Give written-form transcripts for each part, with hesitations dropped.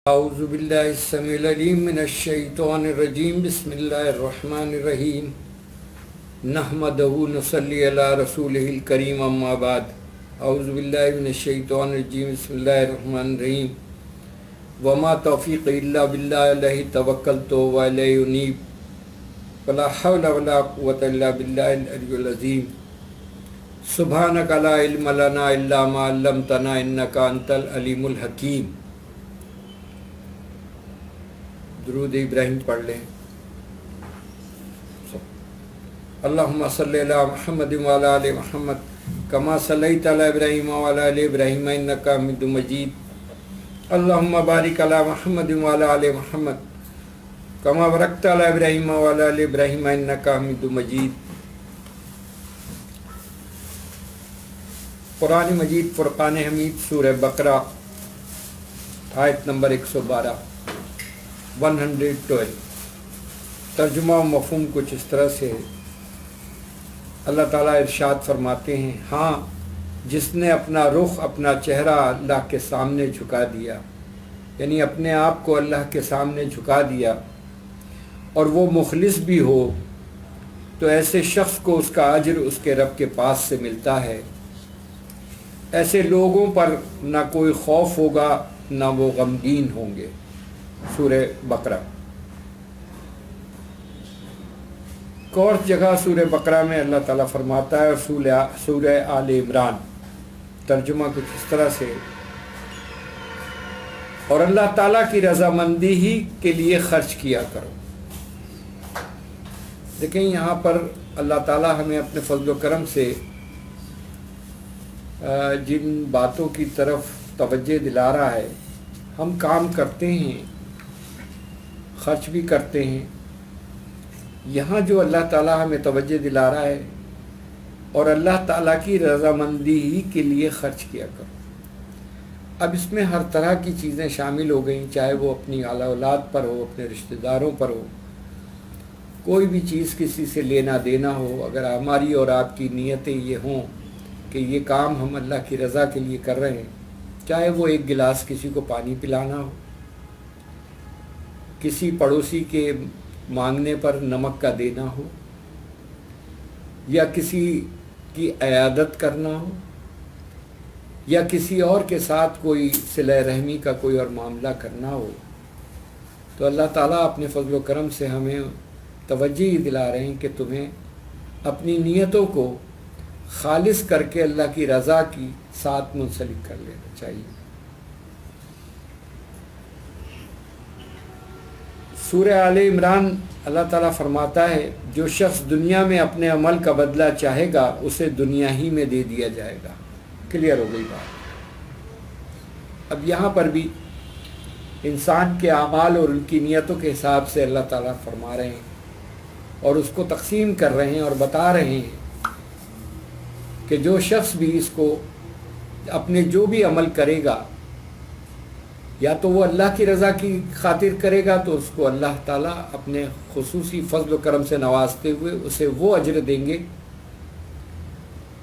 اعوذ باللہ السمیع العلیم من الشیطان الرجیم بسم اللہ الرحمن الرحیم نحمدہ نصلی علی رسولہ الکریم اما بعد اعوذ باللہ من الشیطان الرجیم بسم اللہ الرحمن الرحیم وما توفیق الا باللہ علیہ توکلت والیہ انیب ولا حول ولا قوة الا باللہ العلی العظیم سبحانک لا علم لنا الا ما علمتنا انک انت العلیم الحکیم۔ درود ابراہیم پڑھ لیں۔ اللہم صلی علی محمد وعلی آل محمد کما صلیت علی ابراہیم وعلی آل ابراہیم انک حمید مجید۔ اللہم بارک علی محمد وعلی آل محمد کما بارکت علی ابراہیم وعلی آل ابراہیم انک حمید مجید۔ قرآن مجید فرقان حمید سورہ بقرہ آیت نمبر 112 112۔ ترجمہ و مفہوم کچھ اس طرح سے، اللہ تعالیٰ ارشاد فرماتے ہیں، ہاں جس نے اپنا رخ، اپنا چہرہ اللہ کے سامنے جھکا دیا، یعنی اپنے آپ کو اللہ کے سامنے جھکا دیا، اور وہ مخلص بھی ہو، تو ایسے شخص کو اس کا اجر اس کے رب کے پاس سے ملتا ہے۔ ایسے لوگوں پر نہ کوئی خوف ہوگا، نہ وہ غمگین ہوں گے۔ سورہ بقرہ۔ ایک اور جگہ سورہ بقرہ میں اللہ تعالیٰ فرماتا ہے، سورہ آل عمران، ترجمہ کچھ اس طرح سے، اور اللہ تعالیٰ کی رضامندی ہی کے لیے خرچ کیا کرو۔ دیکھیں یہاں پر اللہ تعالیٰ ہمیں اپنے فضل و کرم سے جن باتوں کی طرف توجہ دلا رہا ہے، ہم کام کرتے ہیں، خرچ بھی کرتے ہیں، یہاں جو اللہ تعالیٰ ہمیں توجہ دلا رہا ہے، اور اللہ تعالیٰ کی رضامندی ہی کے لیے خرچ کیا کرو۔ اب اس میں ہر طرح کی چیزیں شامل ہو گئیں، چاہے وہ اپنی اعلیٰ اولاد پر ہو، اپنے رشتہ داروں پر ہو، کوئی بھی چیز کسی سے لینا دینا ہو، اگر ہماری اور آپ کی نیتیں یہ ہوں کہ یہ کام ہم اللہ کی رضا کے لیے کر رہے ہیں، چاہے وہ ایک گلاس کسی کو پانی پلانا ہو، کسی پڑوسی کے مانگنے پر نمک کا دینا ہو، یا کسی کی عیادت کرنا ہو، یا کسی اور کے ساتھ کوئی صلہ رحمی کا کوئی اور معاملہ کرنا ہو، تو اللہ تعالیٰ اپنے فضل و کرم سے ہمیں توجہ ہی دلا رہے ہیں کہ تمہیں اپنی نیتوں کو خالص کر کے اللہ کی رضا کی ساتھ منسلک کر لینا چاہیے۔ سورہ آل عمران اللہ تعالیٰ فرماتا ہے، جو شخص دنیا میں اپنے عمل کا بدلہ چاہے گا اسے دنیا ہی میں دے دیا جائے گا۔ کلیئر ہو گئی بات۔ اب یہاں پر بھی انسان کے اعمال اور ان کی نیتوں کے حساب سے اللہ تعالیٰ فرما رہے ہیں، اور اس کو تقسیم کر رہے ہیں اور بتا رہے ہیں کہ جو شخص بھی اس کو اپنے جو بھی عمل کرے گا، یا تو وہ اللہ کی رضا کی خاطر کرے گا تو اس کو اللہ تعالیٰ اپنے خصوصی فضل و کرم سے نوازتے ہوئے اسے وہ اجر دیں گے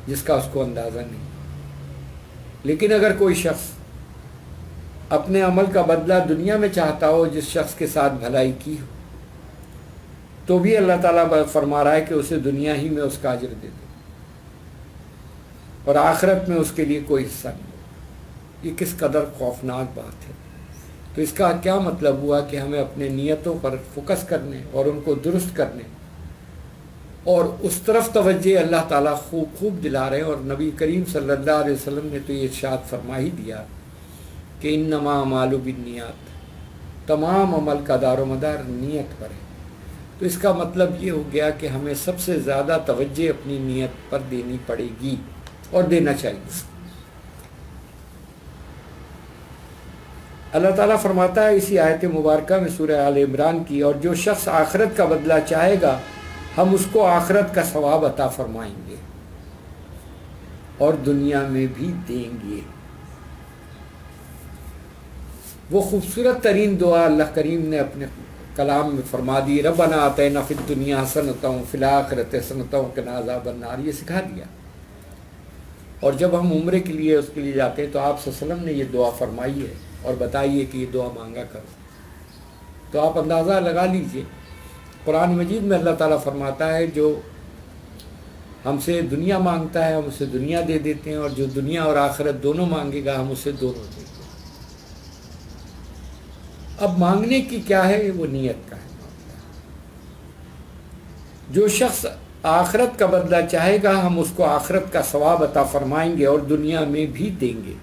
جس کا اس کو اندازہ نہیں۔ لیکن اگر کوئی شخص اپنے عمل کا بدلہ دنیا میں چاہتا ہو، جس شخص کے ساتھ بھلائی کی ہو، تو بھی اللہ تعالیٰ فرما رہا ہے کہ اسے دنیا ہی میں اس کا اجر دے دے، اور آخرت میں اس کے لیے کوئی حصہ نہیں۔ یہ کس قدر خوفناک بات ہے۔ تو اس کا کیا مطلب ہوا کہ ہمیں اپنے نیتوں پر فوکس کرنے اور ان کو درست کرنے اور اس طرف توجہ اللہ تعالیٰ خوب دلا رہے ہیں۔ اور نبی کریم صلی اللہ علیہ وسلم نے تو یہ ارشاد فرما ہی دیا کہ انما الاعمال بالنیات، تمام عمل کا دار و مدار نیت پر ہے۔ تو اس کا مطلب یہ ہو گیا کہ ہمیں سب سے زیادہ توجہ اپنی نیت پر دینی پڑے گی اور دینا چاہیے۔ اللہ تعالیٰ فرماتا ہے اسی آیت مبارکہ میں سورہ آل عمران کی، اور جو شخص آخرت کا بدلہ چاہے گا ہم اس کو آخرت کا ثواب عطا فرمائیں گے اور دنیا میں بھی دیں گے۔ وہ خوبصورت ترین دعا اللہ کریم نے اپنے کلام میں فرما دی، ربنا آتینا فی الدنیا حسنۃ وفی الآخرۃ حسنۃ وقنا عذاب النار، یہ سکھا دیا۔ اور جب ہم عمرے کے لیے اس کے لیے جاتے ہیں تو آپ صلی اللہ علیہ وسلم نے یہ دعا فرمائی ہے اور بتائیے کہ یہ دعا مانگا کرو. تو آپ اندازہ لگا لیجئے، قرآن مجید میں اللہ تعالیٰ فرماتا ہے جو ہم سے دنیا مانگتا ہے ہم اسے دنیا دے دیتے ہیں، اور جو دنیا اور آخرت دونوں مانگے گا ہم اسے دونوں دیں گے. اب مانگنے کی کیا ہے، وہ نیت کا ہے. جو شخص آخرت کا بدلہ چاہے گا ہم اس کو آخرت کا ثواب عطا فرمائیں گے اور دنیا میں بھی دیں گے،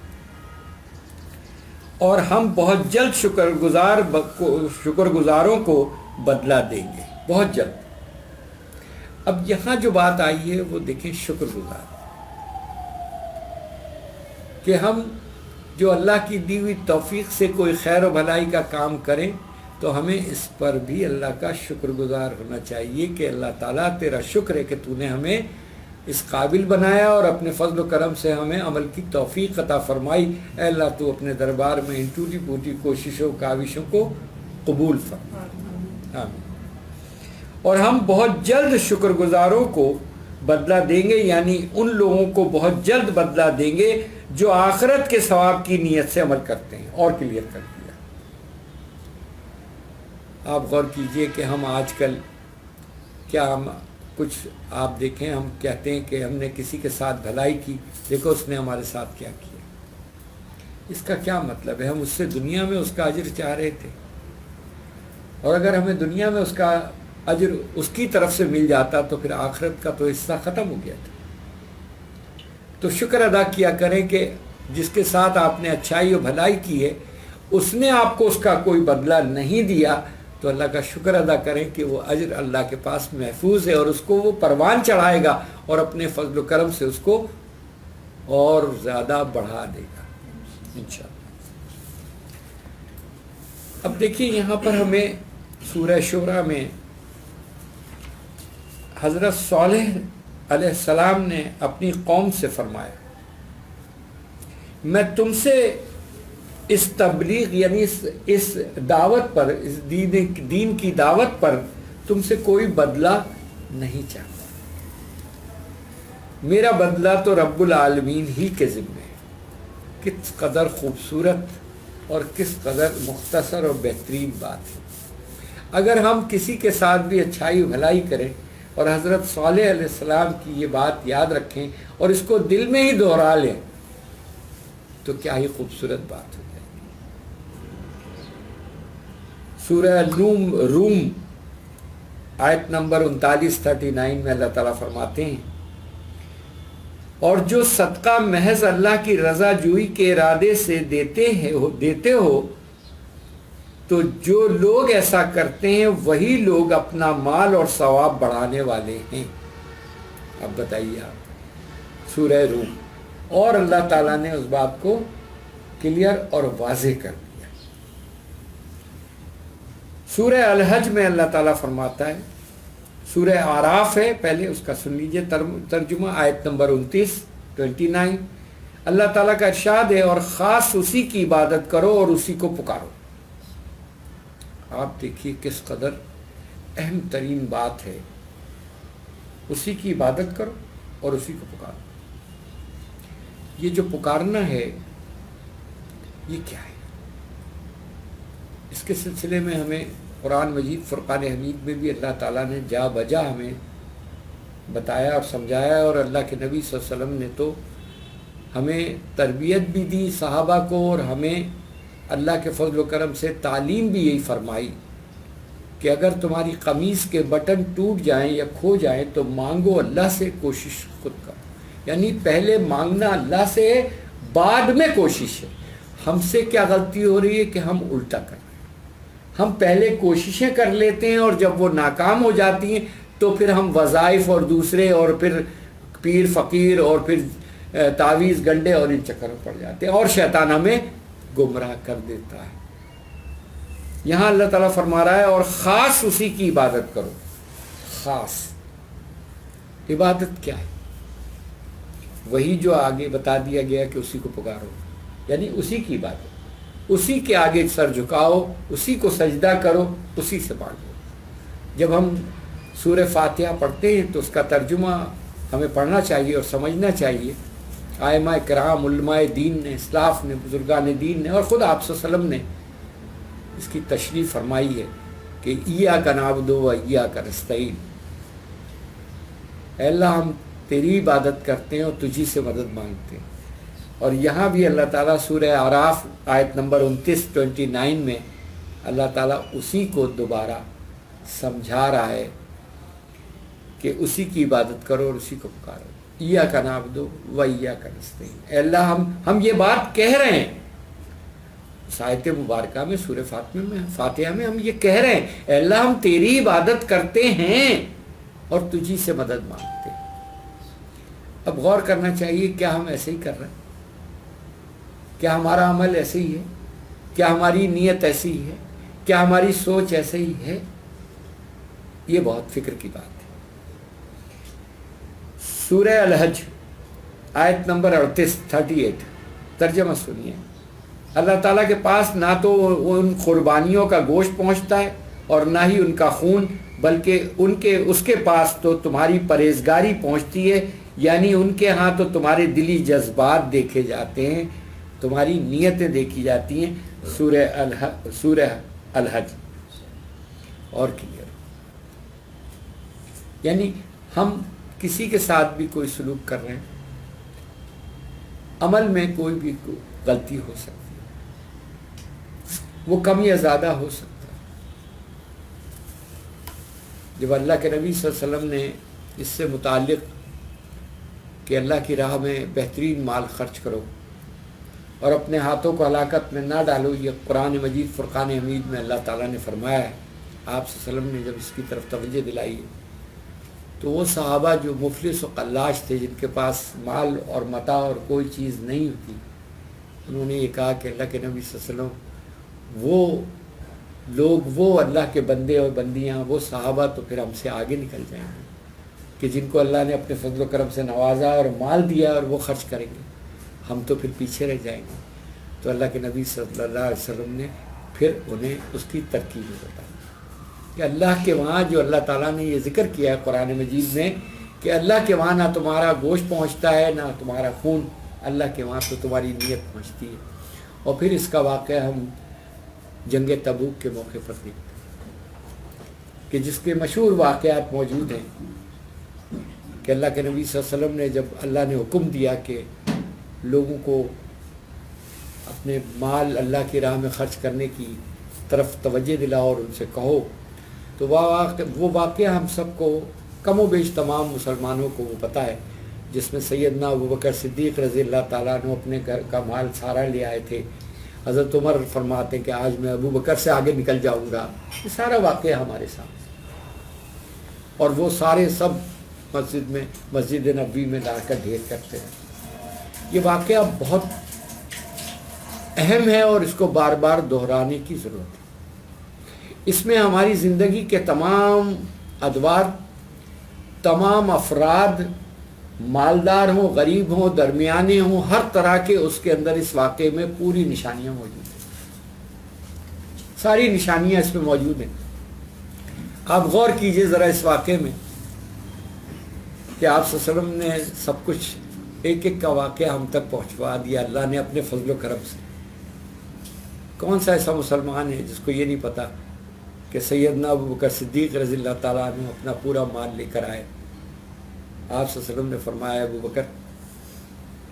اور ہم بہت جلد شکر گزاروں کو بدلہ دیں گے، بہت جلد. اب یہاں جو بات آئی ہے وہ دیکھیں شکر گزار، کہ ہم جو اللہ کی دی ہوئی توفیق سے کوئی خیر و بھلائی کا کام کریں تو ہمیں اس پر بھی اللہ کا شکر گزار ہونا چاہیے کہ اللہ تعالیٰ تیرا شکر ہے کہ تو نے ہمیں اس قابل بنایا اور اپنے فضل و کرم سے ہمیں عمل کی توفیق عطا فرمائی. اے اللہ تو اپنے دربار میں ان ٹوٹی پھوٹی کوششوں کاوشوں کو قبول فرما. آمین. اور ہم بہت جلد شکر گزاروں کو بدلہ دیں گے، یعنی ان لوگوں کو بہت جلد بدلہ دیں گے جو آخرت کے ثواب کی نیت سے عمل کرتے ہیں. اور کلیئر کر دیا. آپ غور کیجئے کہ ہم آج کل کیا ہم کچھ آپ دیکھیں، ہم کہتے ہیں کہ ہم نے کسی کے ساتھ بھلائی کی، دیکھو اس نے ہمارے ساتھ کیا کیا. اس کا کیا مطلب ہے؟ ہم اس سے دنیا میں اس کا اجر چاہ رہے تھے، اور اگر ہمیں دنیا میں اس کا اجر اس کی طرف سے مل جاتا تو پھر آخرت کا تو حصہ ختم ہو گیا تھا. تو شکر ادا کیا کریں کہ جس کے ساتھ آپ نے اچھائی و بھلائی کی ہے اس نے آپ کو اس کا کوئی بدلہ نہیں دیا، تو اللہ کا شکر ادا کریں کہ وہ اجر اللہ کے پاس محفوظ ہے، اور اس کو وہ پروان چڑھائے گا اور اپنے فضل و کرم سے اس کو اور زیادہ بڑھا دے گا انشاءاللہ. اب دیکھیے یہاں پر ہمیں سورہ شورى میں حضرت صالح علیہ السلام نے اپنی قوم سے فرمایا، میں تم سے اس تبلیغ یعنی اس دعوت پر، اس دین کی دعوت پر تم سے کوئی بدلہ نہیں چاہتا. میرا بدلہ تو رب العالمین ہی کے ذمہ ہے. کس قدر خوبصورت اور کس قدر مختصر اور بہترین بات ہے. اگر ہم کسی کے ساتھ بھی اچھائی و بھلائی کریں اور حضرت صالح علیہ السلام کی یہ بات یاد رکھیں اور اس کو دل میں ہی دہرا لیں تو کیا ہی خوبصورت بات ہو جائے گی. سورہ روم آیت نمبر 39 میں اللہ تعالیٰ فرماتے ہیں، اور جو صدقہ محض اللہ کی رضا جوئی کے ارادے سے دیتے ہو تو جو لوگ ایسا کرتے ہیں وہی لوگ اپنا مال اور ثواب بڑھانے والے ہیں. اب بتائیے آپ سورہ روم، اور اللہ تعالیٰ نے اس بات کو کلیئر اور واضح کر دیا. سورہ الحج میں اللہ تعالیٰ فرماتا ہے، سورہ آراف ہے، پہلے اس کا سن لیجئے ترجمہ، آیت نمبر 29 اللہ تعالیٰ کا ارشاد ہے، اور خاص اسی کی عبادت کرو اور اسی کو پکارو. آپ دیکھیے کس قدر اہم ترین بات ہے، اسی کی عبادت کرو اور اسی کو پکارو. یہ جو پکارنا ہے یہ کیا ہے؟ اس کے سلسلے میں ہمیں قرآن مجید فرقان حمید میں بھی اللہ تعالیٰ نے جا بجا ہمیں بتایا اور سمجھایا، اور اللہ کے نبی صلی اللہ علیہ وسلم نے تو ہمیں تربیت بھی دی صحابہ کو، اور ہمیں اللہ کے فضل و کرم سے تعلیم بھی یہی فرمائی کہ اگر تمہاری قمیص کے بٹن ٹوٹ جائیں یا کھو جائیں تو مانگو اللہ سے، کوشش خود کرو. یعنی پہلے مانگنا اللہ سے ہے، بعد میں کوشش ہے. ہم سے کیا غلطی ہو رہی ہے کہ ہم الٹا کر رہے ہیں. ہم پہلے کوششیں کر لیتے ہیں اور جب وہ ناکام ہو جاتی ہیں تو پھر ہم وظائف اور دوسرے اور پھر پیر فقیر اور پھر تعویذ گنڈے اور ان چکروں پڑ جاتے ہیں، اور شیطان ہمیں گمراہ کر دیتا ہے. یہاں اللہ تعالیٰ فرما رہا ہے اور خاص اسی کی عبادت کرو. خاص عبادت کیا ہے؟ وہی جو آگے بتا دیا گیا کہ اسی کو پکارو، یعنی اسی کی عبادت، اسی کے آگے سر جھکاؤ، اسی کو سجدہ کرو، اسی سے مانگو. جب ہم سورہ فاتحہ پڑھتے ہیں تو اس کا ترجمہ ہمیں پڑھنا چاہیے اور سمجھنا چاہیے آئمہ کرام علماء دین نے، اسلاف نے، بزرگان دین نے اور خود آپ صلی اللہ علیہ وسلم نے اس کی تشریح فرمائی ہے کہ ایاک نعبد و ایاک نستعین، اے اللہ ہم تیری عبادت کرتے ہیں اور تجھی سے مدد مانگتے ہیں۔ اور یہاں بھی اللہ تعالیٰ سورہ اعراف آیت نمبر 29 میں اللہ تعالیٰ اسی کو دوبارہ سمجھا رہا ہے کہ اسی کی عبادت کرو اور اسی کو پکارو، ایاک نعبد و ایاک نستعین۔ اے اللہ ہم یہ بات کہہ رہے ہیں، اس آیت مبارکہ میں سورہ فاتحہ میں ہم یہ کہہ رہے ہیں، اے اللہ ہم تیری عبادت کرتے ہیں اور تجھی سے مدد مانگتے ہیں۔ اب غور کرنا چاہیے، کیا ہم ایسے ہی کر رہے ہیں؟ کیا ہمارا عمل ایسے ہی ہے؟ کیا ہماری نیت ایسی ہی ہے؟ کیا ہماری سوچ ایسے ہی ہے؟ یہ بہت فکر کی بات ہے۔ سورہ الحج آیت نمبر 38 ترجمہ سنیے۔ اللہ تعالیٰ کے پاس نہ تو ان قربانیوں کا گوشت پہنچتا ہے اور نہ ہی ان کا خون، بلکہ اس کے پاس تو تمہاری پرہیزگاری پہنچتی ہے، یعنی ان کے ہاں تو تمہارے دلی جذبات دیکھے جاتے ہیں، تمہاری نیتیں دیکھی جاتی ہیں۔ سورہ الحج اور کلیئر، یعنی ہم کسی کے ساتھ بھی کوئی سلوک کر رہے ہیں، عمل میں کوئی بھی غلطی ہو سکتی ہے، وہ کم یا زیادہ ہو سکتا ہے۔ جب اللہ کے نبی صلی اللہ علیہ وسلم نے اس سے متعلق کہ اللہ کی راہ میں بہترین مال خرچ کرو اور اپنے ہاتھوں کو ہلاکت میں نہ ڈالو، یہ قرآن مجید فرقان حمید میں اللہ تعالیٰ نے فرمایا ہے۔ آپ صلی اللہ علیہ وسلم نے جب اس کی طرف توجہ دلائی ہے تو وہ صحابہ جو مفلس و قلاش تھے، جن کے پاس مال اور متاع اور کوئی چیز نہیں ہوتی، انہوں نے یہ کہا کہ اللہ کے نبی صلی اللہ علیہ وسلم وہ لوگ، وہ اللہ کے بندے اور بندیاں، وہ صحابہ تو پھر ہم سے آگے نکل جائیں گے کہ جن کو اللہ نے اپنے فضل و کرم سے نوازا اور مال دیا اور وہ خرچ کریں گے، ہم تو پھر پیچھے رہ جائیں گے۔ تو اللہ کے نبی صلی اللہ علیہ وسلم نے پھر انہیں اس کی ترکیب بتائی کہ اللہ کے وہاں جو اللہ تعالیٰ نے یہ ذکر کیا ہے قرآن مجید میں کہ اللہ کے وہاں نہ تمہارا گوشت پہنچتا ہے نہ تمہارا خون، اللہ کے وہاں تو تمہاری نیت پہنچتی ہے۔ اور پھر اس کا واقعہ ہم جنگ تبوک کے موقع پر دیکھتے ہیں کہ جس کے مشہور واقعات موجود ہیں کہ اللہ کے نبی صلی اللہ علیہ وسلم نے جب اللہ نے حکم دیا کہ لوگوں کو اپنے مال اللہ کی راہ میں خرچ کرنے کی طرف توجہ دلاؤ اور ان سے کہو، تو وہ واقعہ ہم سب کو کم و بیش تمام مسلمانوں کو وہ پتہ ہے، جس میں سیدنا ابوبکر صدیق رضی اللہ تعالیٰ عنہ اپنے گھر کا مال سارا لے آئے تھے۔ حضرت عمر فرماتے ہیں کہ آج میں ابوبکر سے آگے نکل جاؤں گا۔ یہ سارا واقعہ ہمارے سامنے، اور وہ سارے سب مسجد نبوی میں لا کر ڈھیر کرتے ہیں۔ یہ واقعہ بہت اہم ہے اور اس کو بار بار دہرانے کی ضرورت ہے۔ اس میں ہماری زندگی کے تمام ادوار، تمام افراد، مالدار ہوں، غریب ہوں، درمیانے ہوں، ہر طرح کے اس کے اندر اس واقعے میں پوری نشانیاں موجود ہیں، ساری نشانیاں اس میں موجود ہیں۔ آپ غور کیجئے ذرا اس واقعے میں کہ آپ صلی اللہ علیہ وسلم نے سب کچھ ایک ایک کا واقعہ ہم تک پہنچوا دیا اللہ نے اپنے فضل و کرم سے۔ کون سا ایسا مسلمان ہے جس کو یہ نہیں پتا کہ سیدنا ابوبکر صدیق رضی اللہ تعالیٰ عنہ اپنا پورا مال لے کر آئے؟ آپ صلی اللہ علیہ وسلم نے فرمایا ابوبکر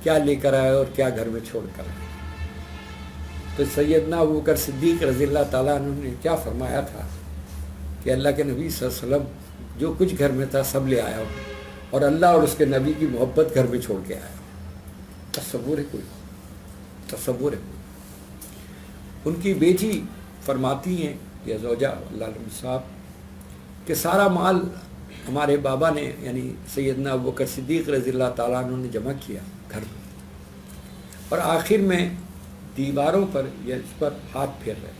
کیا لے کر آئے اور کیا گھر میں چھوڑ کر آئے؟ تو سیدنا ابوبکر صدیق رضی اللہ تعالیٰ عنہ نے کیا فرمایا تھا کہ اللہ کے نبی صلی اللہ علیہ وسلم جو کچھ گھر میں تھا سب لے آیا ہوں اور اللہ اور اس کے نبی کی محبت گھر میں چھوڑ کے آیا۔ تصور ہے کوئی؟ تصور ہے کوئی؟ ان کی بیٹی فرماتی ہیں یا زوجہ اللہ علیہ صاحب کہ سارا مال ہمارے بابا نے یعنی سیدنا ابوبکر صدیق رضی اللہ تعالیٰ عنہ نے جمع کیا گھر میں، اور آخر میں دیواروں پر یا اس پر ہاتھ پھیر رہے۔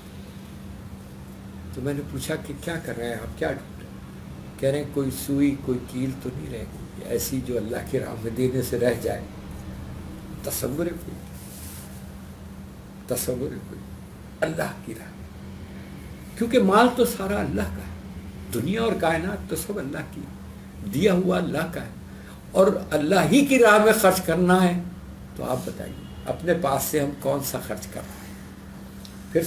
تو میں نے پوچھا کہ کیا کر رہے ہیں آپ، کیا ڈھونڈ رہے ہیں؟ کہہ رہے ہیں کوئی سوئی کوئی کیل تو نہیں رہ گئی ایسی جو اللہ کی راہ میں دینے سے رہ جائے۔ تصور ہے کوئی؟ تصور ہے کوئی؟ اللہ کی راہ، کیونکہ مال تو سارا اللہ کا ہے، دنیا اور کائنات تو سب اللہ کی، دیا ہوا اللہ کا ہے، اور اللہ ہی کی راہ میں خرچ کرنا ہے تو آپ بتائیے اپنے پاس سے ہم کون سا خرچ کر رہے ہیں؟ پھر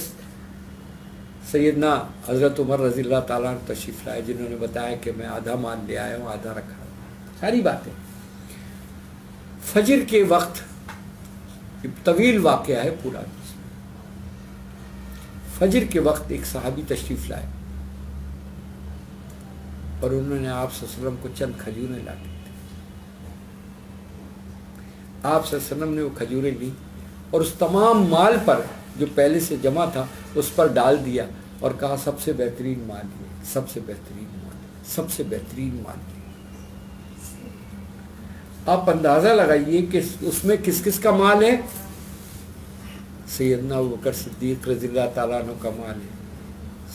سیدنا حضرت عمر رضی اللہ تعالیٰ عنہ تشریف لائے، جنہوں نے بتایا کہ میں آدھا مال لے آیا ہوں، آدھا رکھا ہوں، ساری باتیں۔ فجر کے وقت طویل واقعہ ہے پورا، فجر کے وقت ایک صحابی تشریف لائے اور انہوں نے آپ صلی اللہ علیہ وسلم کو چند کھجوریں لا دی تھی۔ آپ صلی اللہ علیہ وسلم نے وہ کھجوریں لی اور اس تمام مال پر جو پہلے سے جمع تھا اس پر ڈال دیا اور کہا سب سے بہترین مال یہ، سب سے بہترین مال، سب سے بہترین مال یہ۔ آپ اندازہ لگائیے کہ اس میں کس کس کا مال ہے؟ سیدنا ابوبکر صدیق رضی اللہ تعالیٰ عنہ کا مال ہے،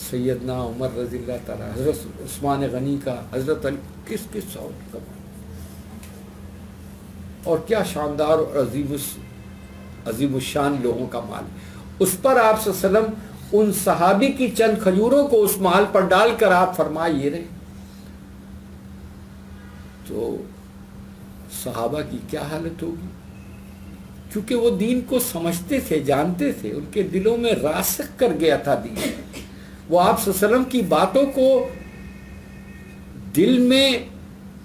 سیدنا عمر رضی اللہ تعالیٰ، حضرت عثمان غنی کا، حضرت علی، کس کس صحابی کا مال، اور کیا شاندار اور عظیم الشان لوگوں کا مال ہے۔ اس پر آپ صلی اللہ علیہ وسلم ان صحابی کی چند کھجوروں کو اس مال پر ڈال کر آپ فرمائے رہے، تو صحابہ کی کیا حالت ہوگی؟ کیونکہ وہ دین کو سمجھتے تھے، جانتے تھے، ان کے دلوں میں راسخ کر گیا تھا دین۔ وہ آپ صلی اللہ علیہ وسلم کی باتوں کو دل میں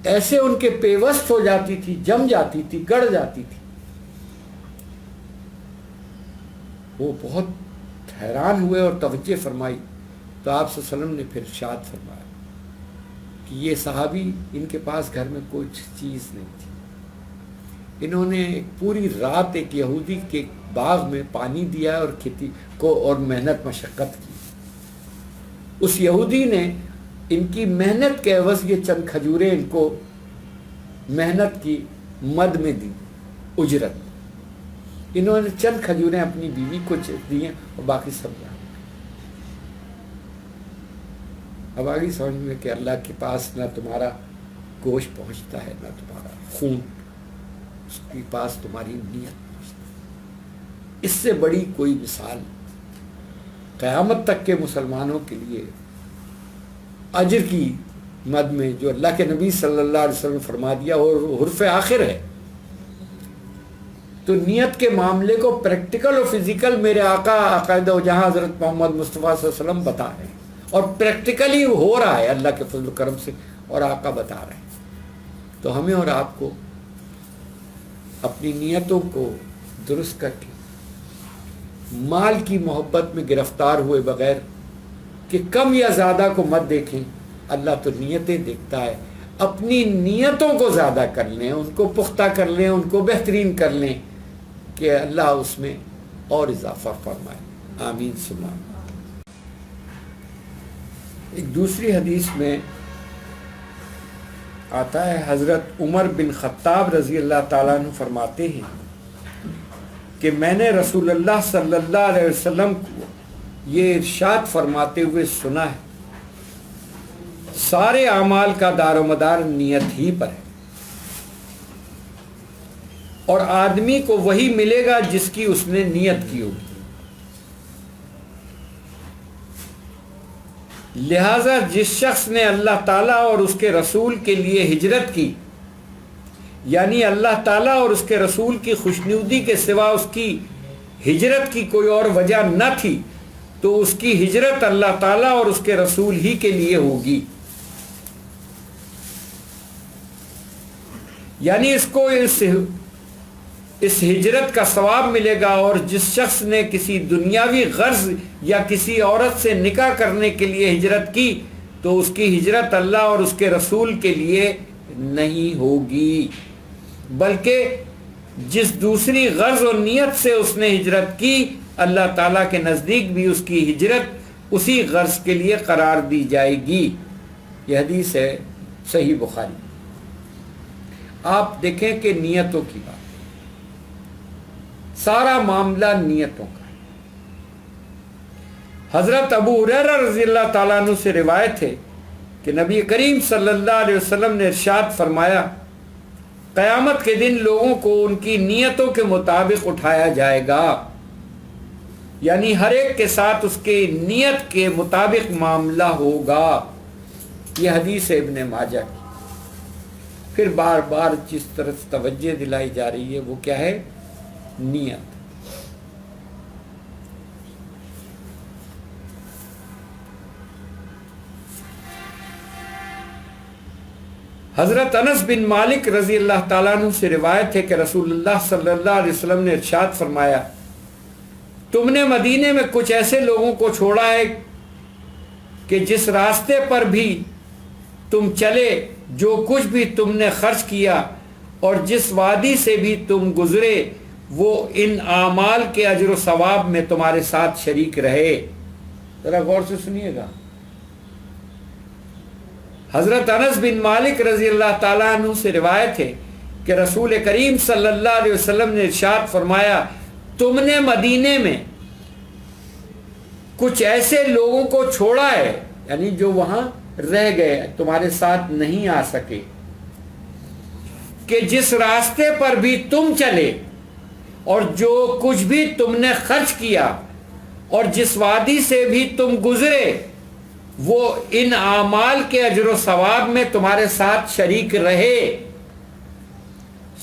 ایسے ان کے پیوست ہو جاتی تھی، جم جاتی تھی، گڑ جاتی تھی۔ وہ بہت حیران ہوئے اور توجہ فرمائی تو آپ صلی اللہ علیہ وسلم نے پھر ارشاد فرمایا کہ یہ صحابی، ان کے پاس گھر میں کوئی چیز نہیں تھی، انہوں نے پوری رات ایک یہودی کے باغ میں پانی دیا اور کھیتی کو اور محنت مشقت کی۔ اس یہودی نے ان کی محنت کے عوض یہ چند کھجوریں ان کو محنت کی مد میں دی، اجرت۔ انہوں نے چند کھجوریں اپنی بیوی کو دی ہیں اور باقی سب جان۔ اب آگے سمجھ میں کہ اللہ کے پاس نہ تمہارا گوشت پہنچتا ہے، نہ تمہارا خون، اس کے پاس تمہاری نیت پہنچتی ہے۔ اس سے بڑی کوئی مثال قیامت تک کے مسلمانوں کے لیے اجر کی مد میں جو اللہ کے نبی صلی اللہ علیہ وسلم فرما دیا اور حرف آخر ہے، تو نیت کے معاملے کو پریکٹیکل اور فزیکل میرے آقا عقائد و جہاں حضرت محمد مصطفیٰ صلی اللہ علیہ وسلم بتا رہے ہیں، اور پریکٹیکلی ہو رہا ہے اللہ کے فضل و کرم سے، اور آقا بتا رہے ہیں۔ تو ہمیں اور آپ کو اپنی نیتوں کو درست کر کے مال کی محبت میں گرفتار ہوئے بغیر کہ کم یا زیادہ کو مت دیکھیں، اللہ تو نیتیں دیکھتا ہے، اپنی نیتوں کو زیادہ کر لیں، ان کو پختہ کر لیں، ان کو بہترین کر لیں کہ اللہ اس میں اور اضافہ فرمائے۔ آمین ثم آمین۔ ایک دوسری حدیث میں آتا ہے، حضرت عمر بن خطاب رضی اللہ تعالیٰ عنہ فرماتے ہیں کہ میں نے رسول اللہ صلی اللہ علیہ وسلم کو یہ ارشاد فرماتے ہوئے سنا ہے، سارے اعمال کا دار و مدار نیت ہی پر ہے، اور آدمی کو وہی ملے گا جس کی اس نے نیت کی ہوگی۔ لہذا جس شخص نے اللہ تعالیٰ اور اس کے رسول کے لیے ہجرت کی، یعنی اللہ تعالیٰ اور اس کے رسول کی خوشنودی کے سوا اس کی ہجرت کی کوئی اور وجہ نہ تھی، تو اس کی ہجرت اللہ تعالیٰ اور اس کے رسول ہی کے لیے ہوگی۔ یعنی اس کو اس ہجرت کا ثواب ملے گا، اور جس شخص نے کسی دنیاوی غرض یا کسی عورت سے نکاح کرنے کے لیے ہجرت کی تو اس کی ہجرت اللہ اور اس کے رسول کے لیے نہیں ہوگی، بلکہ جس دوسری غرض و نیت سے اس نے ہجرت کی، اللہ تعالیٰ کے نزدیک بھی اس کی ہجرت اسی غرض کے لیے قرار دی جائے گی۔ یہ حدیث ہے صحیح بخاری۔ آپ دیکھیں کہ نیتوں کی بات، سارا معاملہ نیتوں کا ہے۔ حضرت ابو ہریرہ رضی اللہ تعالیٰ عنہ سے روایت ہے کہ نبی کریم صلی اللہ علیہ وسلم نے ارشاد فرمایا، قیامت کے دن لوگوں کو ان کی نیتوں کے مطابق اٹھایا جائے گا، یعنی ہر ایک کے ساتھ اس کی نیت کے مطابق معاملہ ہوگا۔ یہ حدیث ہے ابن ماجہ کی۔ پھر بار بار جس طرف توجہ دلائی جا رہی ہے وہ کیا ہے نیت. حضرت انس بن مالک رضی اللہ تعالیٰ عنہ سے روایت ہے کہ رسول اللہ صلی اللہ علیہ وسلم نے ارشاد فرمایا، تم نے مدینے میں کچھ ایسے لوگوں کو چھوڑا ہے کہ جس راستے پر بھی تم چلے، جو کچھ بھی تم نے خرچ کیا اور جس وادی سے بھی تم گزرے، وہ ان اعمال کے اجر و ثواب میں تمہارے ساتھ شریک رہے. ذرا غور سے سنیے گا. حضرت انس بن مالک رضی اللہ تعالیٰ عنہ سے روایت ہے کہ رسول کریم صلی اللہ علیہ وسلم نے ارشاد فرمایا، تم نے مدینے میں کچھ ایسے لوگوں کو چھوڑا ہے، یعنی جو وہاں رہ گئے، تمہارے ساتھ نہیں آ سکے، کہ جس راستے پر بھی تم چلے اور جو کچھ بھی تم نے خرچ کیا اور جس وادی سے بھی تم گزرے، وہ ان اعمال کے اجر و ثواب میں تمہارے ساتھ شریک رہے.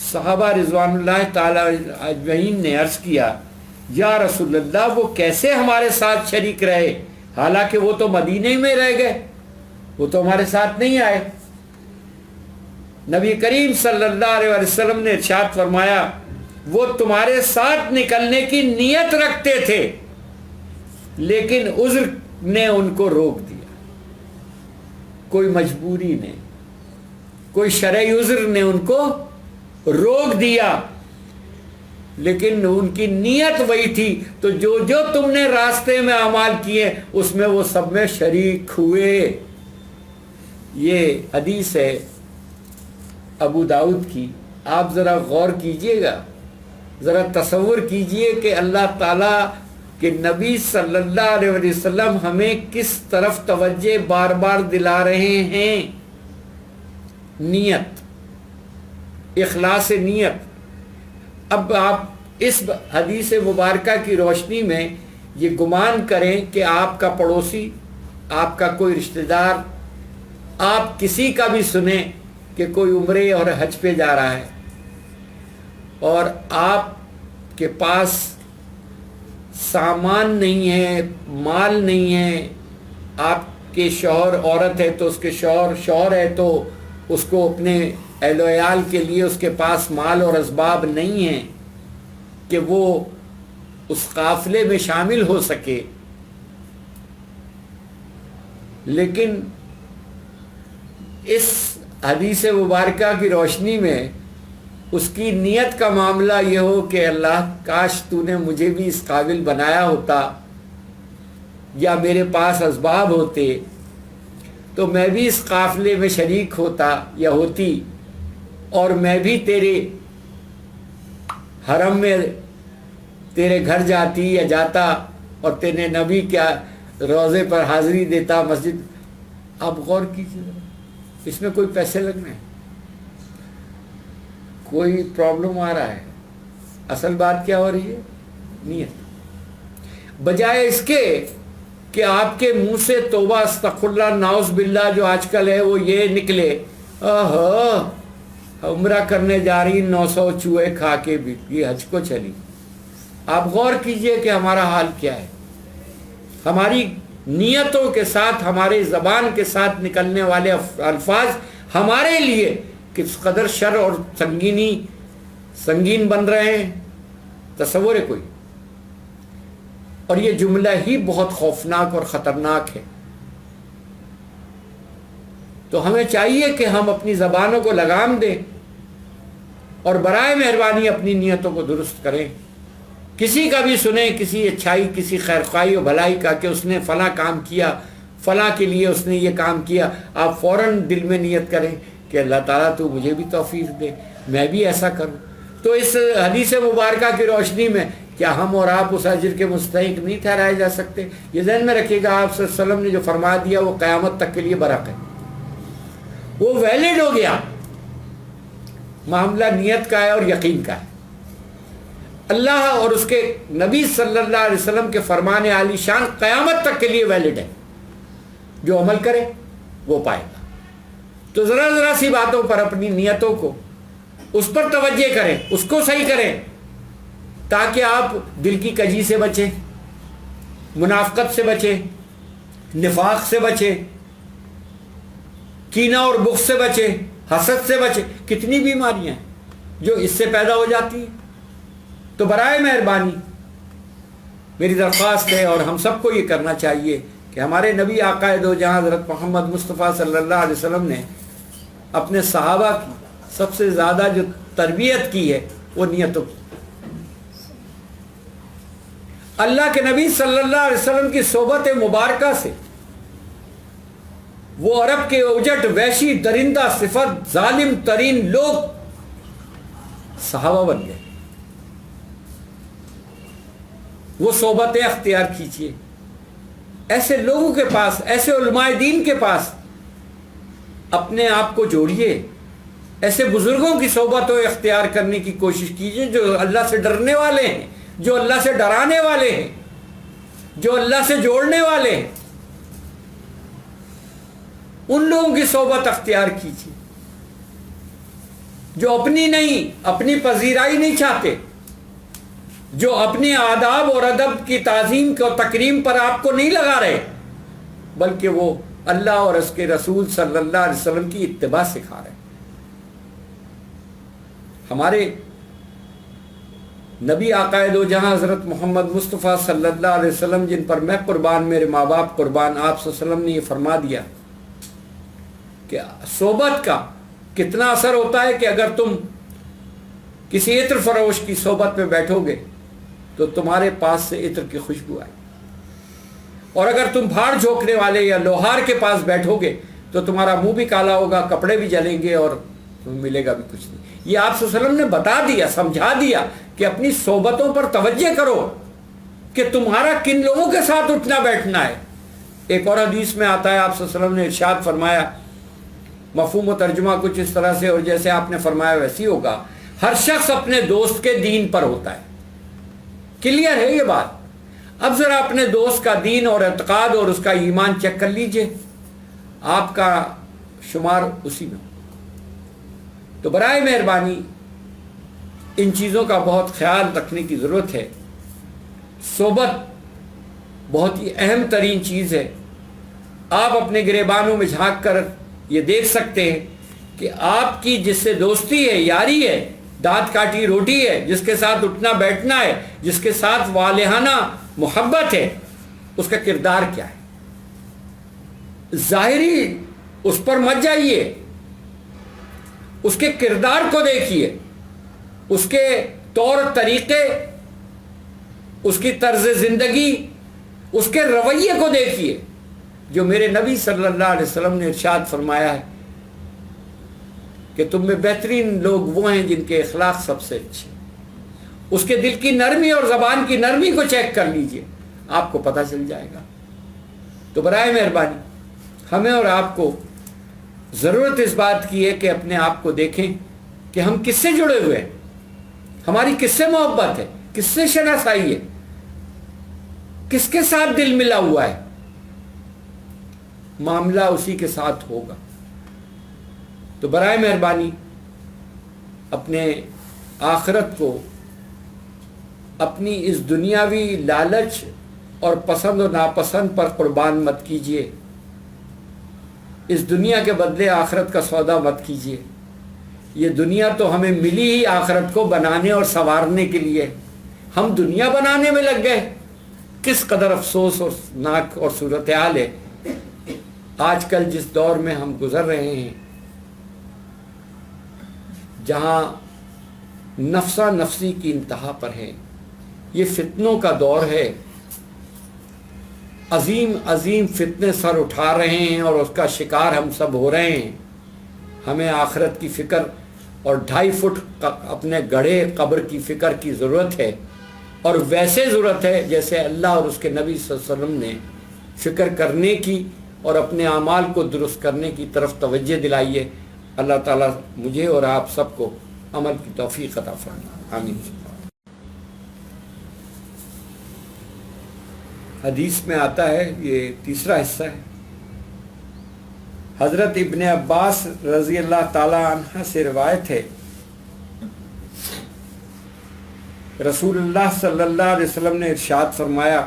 صحابہ رضوان اللہ تعالی اجمعین نے عرض کیا، یا رسول اللہ، وہ کیسے ہمارے ساتھ شریک رہے؟ حالانکہ وہ تو مدینے میں رہ گئے، وہ تو ہمارے ساتھ نہیں آئے. نبی کریم صلی اللہ علیہ وسلم نے ارشاد فرمایا، وہ تمہارے ساتھ نکلنے کی نیت رکھتے تھے لیکن عذر نے ان کو روک دیا. کوئی مجبوری نے، کوئی شرعی عذر نے ان کو روک دیا، لیکن ان کی نیت وہی تھی. تو جو جو تم نے راستے میں اعمال کیے اس میں وہ سب میں شریک ہوئے. یہ حدیث ہے ابو داؤد کی. آپ ذرا غور کیجئے گا، ذرا تصور کیجئے کہ اللہ تعالیٰ کہ نبی صلی اللہ علیہ وسلم ہمیں کس طرف توجہ بار بار دلا رہے ہیں. نیت، اخلاص نیت. اب آپ اس حدیث مبارکہ کی روشنی میں یہ گمان کریں کہ آپ کا پڑوسی، آپ کا کوئی رشتہ دار، آپ کسی کا بھی سنیں کہ کوئی عمرے اور حج پہ جا رہا ہے اور آپ کے پاس سامان نہیں ہے، مال نہیں ہے. آپ کے شوہر عورت ہے تو اس کے شوہر ہے تو اس کو اپنے اہل و عیال کے لیے اس کے پاس مال اور اسباب نہیں ہیں کہ وہ اس قافلے میں شامل ہو سکے. لیکن اس حدیث مبارکہ کی روشنی میں اس کی نیت کا معاملہ یہ ہو کہ اللہ کاش تو نے مجھے بھی اس قابل بنایا ہوتا، یا میرے پاس اسباب ہوتے تو میں بھی اس قافلے میں شریک ہوتا یا ہوتی، اور میں بھی تیرے حرم میں تیرے گھر جاتی یا جاتا اور تیرے نبی کیا روضے پر حاضری دیتا مسجد. آپ غور کیجیے، اس میں کوئی پیسے لگنے، کوئی پرابلم آ رہا ہے؟ اصل بات کیا ہو رہی ہے؟ نیت. بجائے اس کے کہ آپ کے منہ سے توبہ استغفر اللہ نعوذ باللہ جو آج کل ہے وہ یہ نکلے، عمرہ کرنے جا رہی 900 چوہے کھا کے بھی یہ حج کو چلی. آپ غور کیجئے کہ ہمارا حال کیا ہے. ہماری نیتوں کے ساتھ، ہمارے زبان کے ساتھ نکلنے والے الفاظ ہمارے لیے کس قدر شر اور سنگین بن رہے ہیں، تصور ہے کوئی؟ اور یہ جملہ ہی بہت خوفناک اور خطرناک ہے. تو ہمیں چاہیے کہ ہم اپنی زبانوں کو لگام دیں اور برائے مہربانی اپنی نیتوں کو درست کریں. کسی کا بھی سنیں، کسی اچھائی، کسی خیر خواہی و بھلائی کا کہ اس نے فلاں کام کیا، فلاں کے لیے اس نے یہ کام کیا، آپ فوراً دل میں نیت کریں کہ اللہ تعالیٰ تو مجھے بھی توفیق دے، میں بھی ایسا کروں. تو اس حدیث مبارکہ کی روشنی میں کیا ہم اور آپ اس اجر کے مستحق نہیں ٹھہرائے جا سکتے؟ یہ ذہن میں رکھیے گا، آپ صلی اللہ علیہ وسلم نے جو فرما دیا وہ قیامت تک کے لیے برحق ہے، وہ ویلڈ ہو گیا. معاملہ نیت کا ہے اور یقین کا ہے. اللہ اور اس کے نبی صلی اللہ علیہ وسلم کے فرمان عالی شان قیامت تک کے لیے ویلڈ ہے. جو عمل کرے وہ پائے گا. تو ذرا ذرا سی باتوں پر اپنی نیتوں کو اس پر توجہ کریں، اس کو صحیح کریں. تاکہ آپ دل کی کجی سے بچیں، منافقت سے بچیں، نفاق سے بچیں، کینہ اور بغض سے بچیں، حسد سے بچیں. کتنی بیماریاں ہیں جو اس سے پیدا ہو جاتی ہیں. تو برائے مہربانی میری درخواست ہے، اور ہم سب کو یہ کرنا چاہیے کہ ہمارے نبی آقا دو جہاں حضرت محمد مصطفیٰ صلی اللہ علیہ وسلم نے اپنے صحابہ کی سب سے زیادہ جو تربیت کی ہے وہ نیتوں کی. اللہ کے نبی صلی اللہ علیہ وسلم کی صحبت مبارکہ سے وہ عرب کے اوجٹ، وحشی، درندہ صفت، ظالم ترین لوگ صحابہ بن گئے. وہ صحبتیں اختیار کیجیے، ایسے لوگوں کے پاس، ایسے علماء دین کے پاس اپنے آپ کو جوڑیے، ایسے بزرگوں کی صحبتوں اختیار کرنے کی کوشش کیجیے جو اللہ سے ڈرنے والے ہیں، جو اللہ سے ڈرانے والے ہیں، جو اللہ سے جوڑنے والے ہیں. ان لوگوں کی صحبت اختیار کیجیے جو اپنی نہیں، اپنی پذیرائی نہیں چاہتے، جو اپنے آداب اور ادب کی تعظیم اور تکریم پر آپ کو نہیں لگا رہے، بلکہ وہ اللہ اور اس کے رسول صلی اللہ علیہ وسلم کی اتباع سکھا رہے ہیں. ہمارے نبی آقا دو جہاں حضرت محمد مصطفیٰ صلی اللہ علیہ وسلم، جن پر میں قربان، میرے ماں باپ قربان، آپ صلی اللہ علیہ وسلم نے یہ فرما دیا کہ صحبت کا کتنا اثر ہوتا ہے کہ اگر تم کسی عطر فروش کی صحبت میں بیٹھو گے تو تمہارے پاس سے عطر کی خوشبو آئے، اور اگر تم بھاڑ جھونکنے والے یا لوہار کے پاس بیٹھو گے تو تمہارا منہ بھی کالا ہوگا، کپڑے بھی جلیں گے، اور تمہیں ملے گا بھی کچھ نہیں. یہ آپ صلی اللہ علیہ وسلم نے بتا دیا، سمجھا دیا کہ اپنی صحبتوں پر توجہ کرو کہ تمہارا کن لوگوں کے ساتھ اٹھنا بیٹھنا ہے. ایک اور حدیث میں آتا ہے، آپ صلی اللہ علیہ وسلم نے ارشاد فرمایا، مفہوم و ترجمہ کچھ اس طرح سے، اور جیسے آپ نے فرمایا ویسی ہوگا، ہر شخص اپنے دوست کے دین پر ہوتا ہے. کلیئر ہے یہ بات. اب ذرا اپنے دوست کا دین اور اعتقاد اور اس کا ایمان چیک کر لیجئے، آپ کا شمار اسی میں. تو برائے مہربانی ان چیزوں کا بہت خیال رکھنے کی ضرورت ہے. صحبت بہت ہی اہم ترین چیز ہے. آپ اپنے گریبانوں میں جھانک کر یہ دیکھ سکتے ہیں کہ آپ کی جس سے دوستی ہے، یاری ہے، دانت کاٹی روٹی ہے، جس کے ساتھ اٹھنا بیٹھنا ہے، جس کے ساتھ والہانہ محبت ہے، اس کا کردار کیا ہے. ظاہری اس پر مت جائیے، اس کے کردار کو دیکھیے، اس کے طور طریقے، اس کی طرز زندگی، اس کے رویے کو دیکھیے. جو میرے نبی صلی اللہ علیہ وسلم نے ارشاد فرمایا ہے کہ تم میں بہترین لوگ وہ ہیں جن کے اخلاق سب سے اچھے. اس کے دل کی نرمی اور زبان کی نرمی کو چیک کر لیجئے، آپ کو پتہ چل جائے گا. تو برائے مہربانی ہمیں اور آپ کو ضرورت اس بات کی ہے کہ اپنے آپ کو دیکھیں کہ ہم کس سے جڑے ہوئے ہیں، ہماری کس سے محبت ہے، کس سے شناسائی ہے، کس کے ساتھ دل ملا ہوا ہے. معاملہ اسی کے ساتھ ہوگا. تو برائے مہربانی اپنے آخرت کو اپنی اس دنیاوی لالچ اور پسند و ناپسند پر قربان مت کیجیے. اس دنیا کے بدلے آخرت کا سودا مت کیجیے. یہ دنیا تو ہمیں ملی ہی آخرت کو بنانے اور سنوارنے کے لیے، ہم دنیا بنانے میں لگ گئے. کس قدر افسوس اور ناک اور صورتحال ہے آج کل جس دور میں ہم گزر رہے ہیں، جہاں نفسا نفسی کی انتہا پر ہے. یہ فتنوں کا دور ہے، عظیم عظیم فتنے سر اٹھا رہے ہیں اور اس کا شکار ہم سب ہو رہے ہیں. ہمیں آخرت کی فکر اور 2.5 فٹ اپنے گڑھے قبر کی فکر کی ضرورت ہے، اور ویسے ضرورت ہے جیسے اللہ اور اس کے نبی صلی اللہ علیہ وسلم نے فکر کرنے کی اور اپنے اعمال کو درست کرنے کی طرف توجہ دلائی ہے. اللہ تعالیٰ مجھے اور آپ سب کو عمل کی توفیق عطا فرمائے. آمین. حدیث میں آتا ہے، یہ تیسرا حصہ ہے، حضرت ابن عباس رضی اللہ تعالی عنہ سے روایت ہے رسول اللہ صلی اللہ علیہ وسلم نے ارشاد فرمایا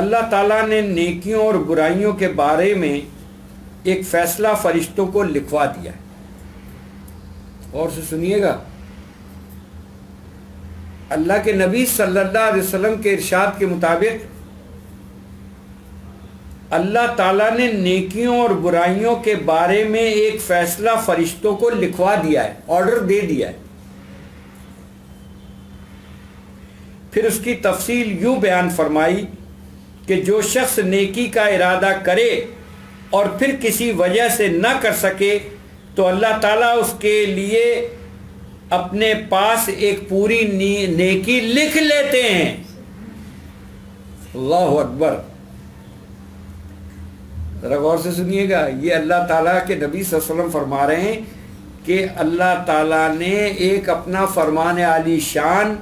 اللہ تعالیٰ نے نیکیوں اور برائیوں کے بارے میں ایک فیصلہ فرشتوں کو لکھوا دیا ہے. اور سے سنیے گا، اللہ کے نبی صلی اللہ علیہ وسلم کے ارشاد کے مطابق اللہ تعالیٰ نے نیکیوں اور برائیوں کے بارے میں ایک فیصلہ فرشتوں کو لکھوا دیا ہے، آرڈر دے دیا ہے. پھر اس کی تفصیل یوں بیان فرمائی کہ جو شخص نیکی کا ارادہ کرے اور پھر کسی وجہ سے نہ کر سکے تو اللہ تعالیٰ اس کے لیے اپنے پاس ایک پوری نیکی لکھ لیتے ہیں. اللہ اکبر. ذرا غور سے سنیے گا، یہ اللہ تعالیٰ کے نبی صلی اللہ علیہ وسلم فرما رہے ہیں کہ اللہ تعالیٰ نے ایک اپنا فرمان عالی شان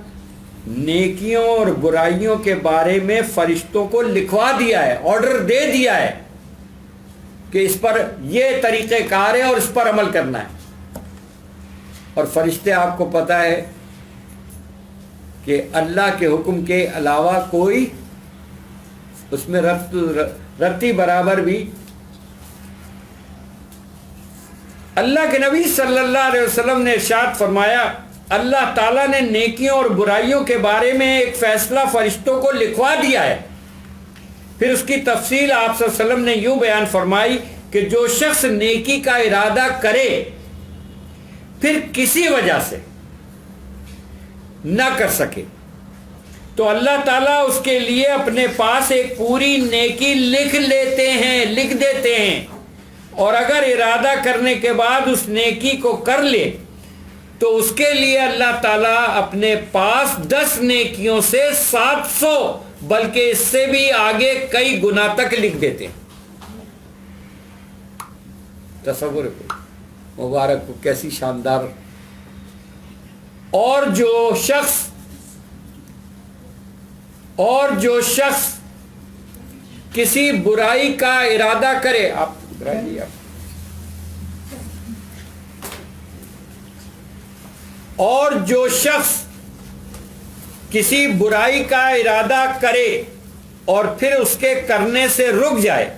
نیکیوں اور برائیوں کے بارے میں فرشتوں کو لکھوا دیا ہے، آرڈر دے دیا ہے کہ اس پر یہ طریقہ کار ہے اور اس پر عمل کرنا ہے. اور فرشتے آپ کو پتہ ہے کہ اللہ کے حکم کے علاوہ کوئی اس میں رتی برابر بھی. اللہ کے نبی صلی اللہ علیہ وسلم نے ارشاد فرمایا اللہ تعالیٰ نے نیکیوں اور برائیوں کے بارے میں ایک فیصلہ فرشتوں کو لکھوا دیا ہے. پھر اس کی تفصیل آپ صلی اللہ علیہ وسلم نے یوں بیان فرمائی کہ جو شخص نیکی کا ارادہ کرے پھر کسی وجہ سے نہ کر سکے تو اللہ تعالیٰ اس کے لیے اپنے پاس ایک پوری نیکی لکھ لیتے ہیں، لکھ دیتے ہیں. اور اگر ارادہ کرنے کے بعد اس نیکی کو کر لے تو اس کے لیے اللہ تعالیٰ اپنے پاس 10 نیکیوں سے 700 بلکہ اس سے بھی آگے کئی گنا تک لکھ دیتے ہیں. تصور ہے مبارک کو، کیسی شاندار. اور جو شخص کسی برائی کا ارادہ کرے، اور جو شخص کسی برائی کا ارادہ کرے اور پھر اس کے کرنے سے رک جائے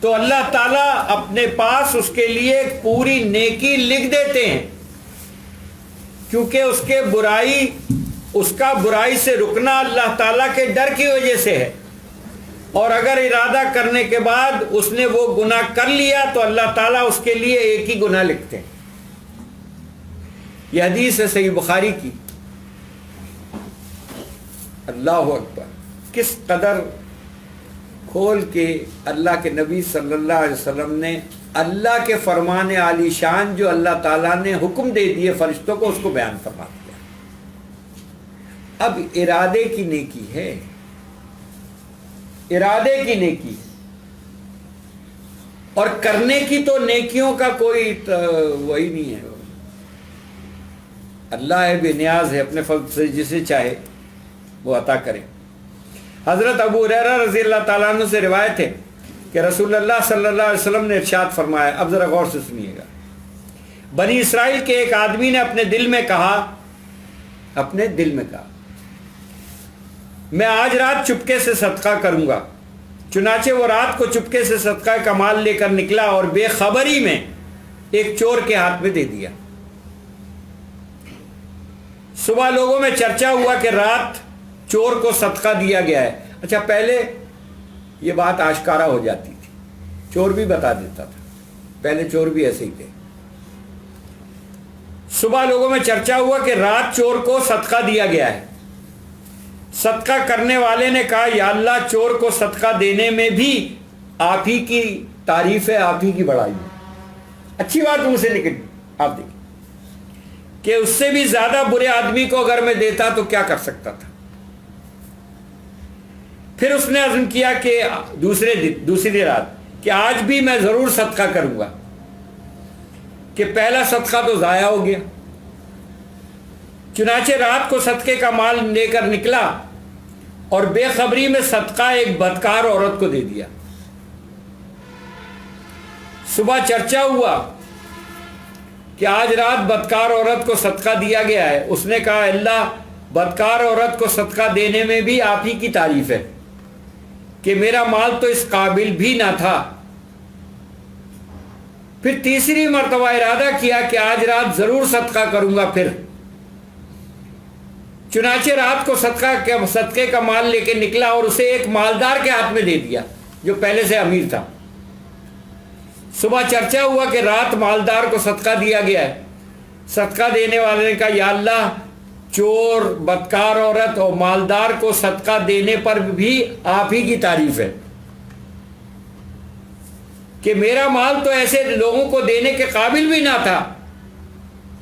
تو اللہ تعالیٰ اپنے پاس اس کے لیے ایک پوری نیکی لکھ دیتے ہیں، کیونکہ اس کا برائی سے رکنا اللہ تعالیٰ کے ڈر کی وجہ سے ہے. اور اگر ارادہ کرنے کے بعد اس نے وہ گناہ کر لیا تو اللہ تعالیٰ اس کے لیے ایک ہی گناہ لکھتے ہیں. یہ حدیث ہے صحیح بخاری کی. اللہ اکبر. کس قدر کھول کے اللہ کے نبی صلی اللہ علیہ وسلم نے اللہ کے فرمان عالی شان جو اللہ تعالیٰ نے حکم دے دیے فرشتوں کو، اس کو بیان فرما دیا. اب ارادے کی نیکی ہے، ارادے کی نیکی اور کرنے کی تو نیکیوں کا کوئی وہی نہیں ہے. اللہ ہے بے نیاز ہے، اپنے فضل سے جسے چاہے وہ عطا کرے. حضرت ابو ہریرہ رضی اللہ تعالیٰ عنہ سے روایت ہے کہ رسول اللہ صلی اللہ علیہ وسلم نے ارشاد فرمایا. اب ذرا غور سے سنیے گا. بنی اسرائیل کے ایک آدمی نے اپنے دل میں کہا میں آج رات چپکے سے صدقہ کروں گا. چنانچہ وہ رات کو چپکے سے صدقہ کا مال لے کر نکلا اور بے خبری میں ایک چور کے ہاتھ میں دے دیا. صبح لوگوں میں چرچا ہوا کہ رات چور کو صدقہ دیا گیا ہے. اچھا، پہلے یہ بات آشکارا ہو جاتی تھی، چور بھی بتا دیتا تھا. پہلے چور بھی ایسے ہی تھے. صبح لوگوں میں چرچا ہوا کہ رات چور کو صدقہ دیا گیا ہے. صدقہ کرنے والے نے کہا یا اللہ، چور کو صدقہ دینے میں بھی آپ ہی کی تعریف ہے، آپ ہی کی بڑائی ہے. اچھی بات مجھ سے نکلی. آپ دیکھیں کہ اس سے بھی زیادہ برے آدمی کو اگر میں دیتا تو کیا کر سکتا تھا. پھر اس نے عزم کیا کہ دوسری رات کہ آج بھی میں ضرور صدقہ کروں گا، کہ پہلا صدقہ تو ضائع ہو گیا. چنانچہ رات کو صدقے کا مال لے کر نکلا اور بے خبری میں صدقہ ایک بدکار عورت کو دے دیا. صبح چرچا ہوا کہ آج رات بدکار عورت کو صدقہ دیا گیا ہے، اس نے کہا اللہ بدکار عورت کو صدقہ دینے میں بھی آپ ہی کی تعریف ہے کہ میرا مال تو اس قابل بھی نہ تھا۔ پھر تیسری مرتبہ ارادہ کیا کہ آج رات ضرور صدقہ کروں گا، پھر چنانچہ رات کو صدقے کا مال لے کے نکلا اور اسے ایک مالدار کے ہاتھ میں دے دیا جو پہلے سے امیر تھا۔ صبح چرچا ہوا کہ رات مالدار کو صدقہ دیا گیا ہے۔ صدقہ دینے والے نے کہا یا اللہ چور، بدکار عورت اور مالدار کو صدقہ دینے پر بھی آپ ہی کی تعریف ہے کہ میرا مال تو ایسے لوگوں کو دینے کے قابل بھی نہ تھا،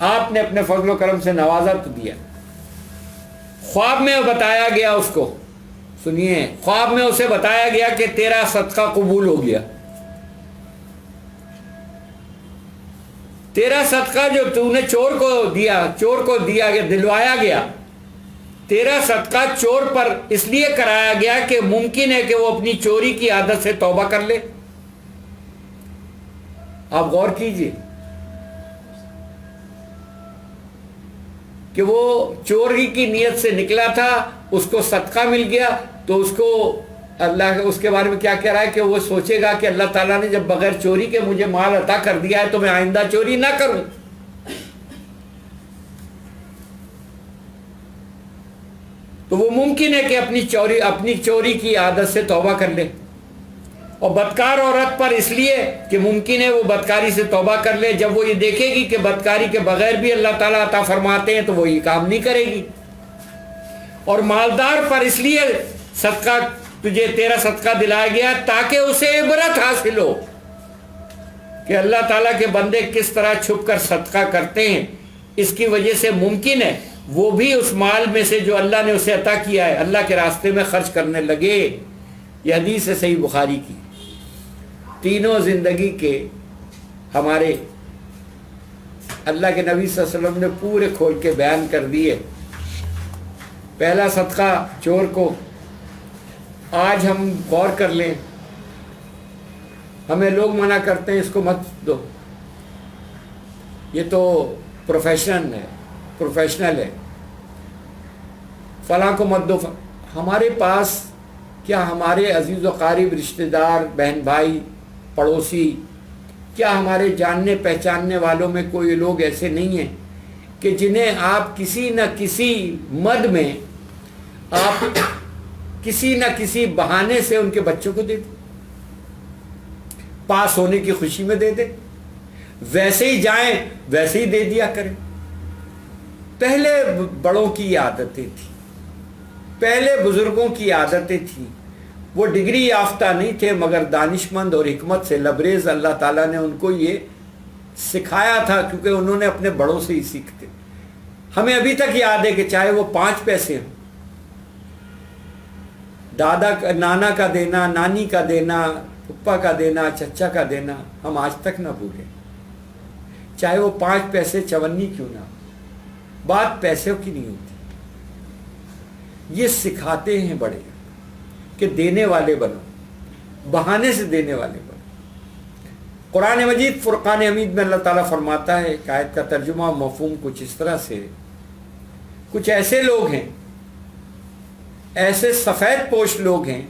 آپ نے اپنے فضل و کرم سے نوازا تو دیا۔ خواب میں بتایا گیا اس کو، سنیے، خواب میں اسے بتایا گیا کہ تیرا صدقہ قبول ہو گیا، تیرا صدقہ جو تو نے چور کو دیا گیا، دلوایا گیا، تیرا صدقہ چور پر اس لیے کرایا گیا کہ ممکن ہے کہ وہ اپنی چوری کی عادت سے توبہ کر لے۔ آپ غور کیجئے کہ وہ چوری کی نیت سے نکلا تھا، اس کو صدقہ مل گیا تو اس کو اللہ اس کے بارے میں کیا کہہ رہا ہے کہ وہ سوچے گا کہ اللہ تعالیٰ نے جب بغیر چوری کے مجھے مال عطا کر دیا ہے تو میں آئندہ چوری نہ کروں۔ تو وہ ممکن ہے کہ اپنی چوری کی عادت سے توبہ کر لے۔ اور بدکار عورت پر اس لیے کہ ممکن ہے وہ بدکاری سے توبہ کر لے، جب وہ یہ دیکھے گی کہ بدکاری کے بغیر بھی اللہ تعالیٰ عطا فرماتے ہیں تو وہ یہ کام نہیں کرے گی۔ اور مالدار پر اس لیے تجھے تیرا صدقہ دلایا گیا تاکہ اسے عبرت حاصل ہو کہ اللہ تعالیٰ کے بندے کس طرح چھپ کر صدقہ کرتے ہیں، اس کی وجہ سے ممکن ہے وہ بھی اس مال میں سے جو اللہ نے اسے عطا کیا ہے اللہ کے راستے میں خرچ کرنے لگے۔ یہ حدیث ہے صحیح بخاری کی۔ تینوں زندگی کے ہمارے اللہ کے نبی صلی اللہ علیہ وسلم نے پورے کھول کے بیان کر دیے۔ پہلا صدقہ چور کو، آج ہم غور کر لیں، ہمیں لوگ منع کرتے ہیں اس کو مت دو، یہ تو پروفیشنل ہے، فلاں کو مت دو۔ ہمارے پاس کیا ہمارے عزیز و قریب رشتہ دار، بہن بھائی، پڑوسی، کیا ہمارے جاننے پہچاننے والوں میں کوئی لوگ ایسے نہیں ہیں کہ جنہیں آپ کسی نہ کسی مد میں آپ کسی نہ کسی بہانے سے ان کے بچوں کو دے دیں، پاس ہونے کی خوشی میں دے دیں، ویسے ہی جائیں ویسے ہی دے دیا کریں؟ پہلے بڑوں کی عادتیں تھیں، پہلے بزرگوں کی عادتیں تھیں، وہ ڈگری یافتہ نہیں تھے مگر دانشمند اور حکمت سے لبریز اللہ تعالیٰ نے ان کو یہ سکھایا تھا، کیونکہ انہوں نے اپنے بڑوں سے ہی سیکھتے۔ ہمیں ابھی تک یاد ہے کہ چاہے وہ 5 پیسے ہوں، نانا کا دینا، نانی کا دینا، پھپھا کا دینا، چچا کا دینا، ہم آج تک نہ بھولیں، چاہے وہ 5 پیسے چونی کیوں نہ، بات پیسوں کی نہیں ہوتی۔ یہ سکھاتے ہیں بڑے کہ دینے والے بنو، بہانے سے دینے والے بنو۔ قرآن مجید فرقان حمید میں اللہ تعالیٰ فرماتا ہے کہ آیت کا ترجمہ و مفہوم کچھ اس طرح سے، کچھ ایسے لوگ ہیں، ایسے سفید پوش لوگ ہیں،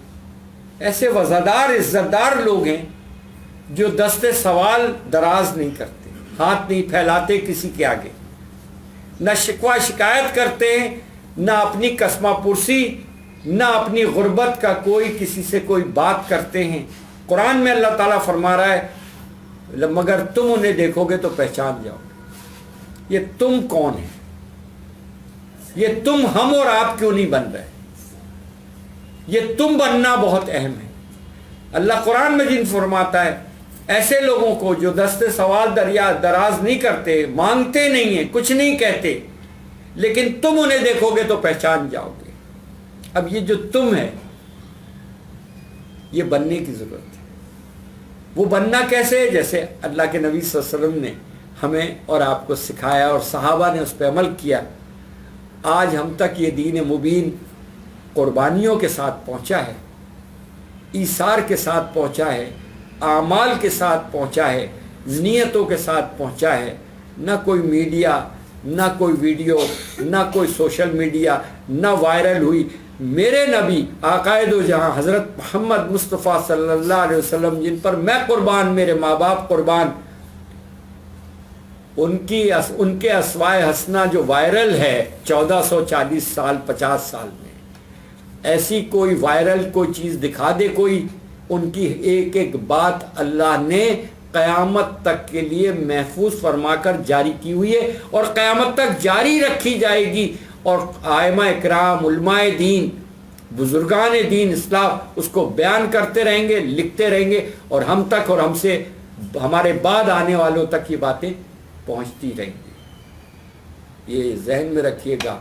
ایسے وزادار عزتدار لوگ ہیں جو دست سوال دراز نہیں کرتے، ہاتھ نہیں پھیلاتے کسی کے آگے، نہ شکوہ شکایت کرتے ہیں، نہ اپنی قسمہ پرسی، نہ اپنی غربت کا کوئی کسی سے کوئی بات کرتے ہیں۔ قرآن میں اللہ تعالیٰ فرما رہا ہے مگر تم انہیں دیکھو گے تو پہچان جاؤ گے۔ یہ تم کون ہیں؟ یہ تم ہم اور آپ کیوں نہیں بن رہے؟ یہ تم بننا بہت اہم ہے۔ اللہ قرآن میں جن فرماتا ہے ایسے لوگوں کو جو دست سوال دراز نہیں کرتے، مانگتے نہیں ہیں، کچھ نہیں کہتے، لیکن تم انہیں دیکھو گے تو پہچان جاؤ گے۔ اب یہ جو تم ہے یہ بننے کی ضرورت ہے۔ وہ بننا کیسے ہے؟ جیسے اللہ کے نبی صلی اللہ علیہ وسلم نے ہمیں اور آپ کو سکھایا اور صحابہ نے اس پہ عمل کیا۔ آج ہم تک یہ دین مبین قربانیوں کے ساتھ پہنچا ہے، ایثار کے ساتھ پہنچا ہے، اعمال کے ساتھ پہنچا ہے، نیتوں کے ساتھ پہنچا ہے، نہ کوئی میڈیا، نہ کوئی ویڈیو، نہ کوئی سوشل میڈیا، نہ وائرل ہوئی۔ میرے نبی عقائد و جہاں حضرت محمد مصطفیٰ صلی اللہ علیہ وسلم، جن پر میں قربان، میرے ماں باپ قربان، ان کے اسوائے حسنہ جو وائرل ہے 1440 سال 50 سال میں، ایسی کوئی وائرل کوئی چیز دکھا دے کوئی، ان کی ایک ایک بات اللہ نے قیامت تک کے لیے محفوظ فرما کر جاری کی ہوئی ہے، اور قیامت تک جاری رکھی جائے گی، اور ائمہ اکرام، علماء دین، بزرگان دین اسلام اس کو بیان کرتے رہیں گے، لکھتے رہیں گے، اور ہم تک اور ہم سے ہمارے بعد آنے والوں تک یہ باتیں پہنچتی رہیں گی۔ یہ ذہن میں رکھیے گا۔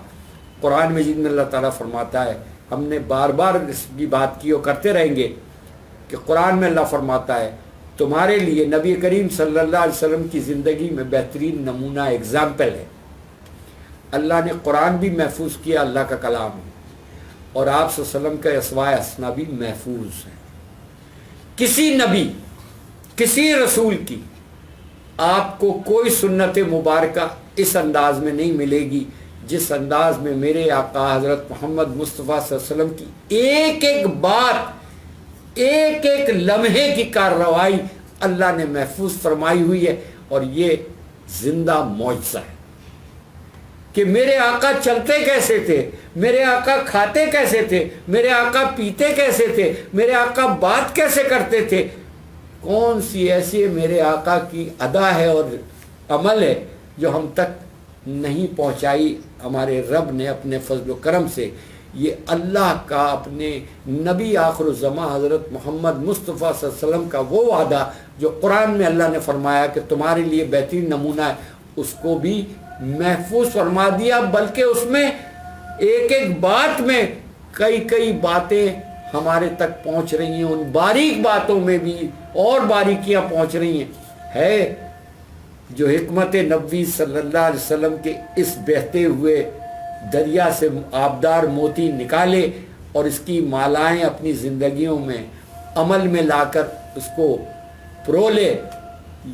قرآن مجید میں اللہ تعالیٰ فرماتا ہے، ہم نے بار بار اس کی بات کی اور کرتے رہیں گے کہ قرآن میں اللہ فرماتا ہے تمہارے لیے نبی کریم صلی اللہ علیہ وسلم کی زندگی میں بہترین نمونہ اگزامپل ہے۔ اللہ نے قرآن بھی محفوظ کیا، اللہ کا کلام ہے، اور آپ صلی اللہ علیہ وسلم کا اسوائے حسنہ بھی محفوظ ہے۔ کسی نبی، کسی رسول کی آپ کو کوئی سنت مبارکہ اس انداز میں نہیں ملے گی جس انداز میں میرے آقا حضرت محمد مصطفیٰ صلی اللہ علیہ وسلم کی ایک ایک بات، ایک ایک لمحے کی کارروائی اللہ نے محفوظ فرمائی ہوئی ہے، اور یہ زندہ معجزہ ہے کہ میرے آقا چلتے کیسے تھے، میرے آقا کھاتے کیسے تھے، میرے آقا پیتے کیسے تھے، میرے آقا بات کیسے کرتے تھے، کون سی ایسی میرے آقا کی ادا ہے اور عمل ہے جو ہم تک نہیں پہنچائی ہمارے رب نے اپنے فضل و کرم سے۔ یہ اللہ کا اپنے نبی آخر الزماں حضرت محمد مصطفیٰ صلی اللہ علیہ وسلم کا وہ وعدہ جو قرآن میں اللہ نے فرمایا کہ تمہارے لیے بہترین نمونہ ہے، اس کو بھی محفوظ فرما دیا، بلکہ اس میں ایک ایک بات میں کئی کئی باتیں ہمارے تک پہنچ رہی ہیں، ان باریک باتوں میں بھی اور باریکیاں پہنچ رہی ہیں۔ ہے جو حکمت نبوی صلی اللہ علیہ وسلم کے اس بہتے ہوئے دریا سے آبدار موتی نکالے اور اس کی مالائیں اپنی زندگیوں میں عمل میں لا کر اس کو پرو لے،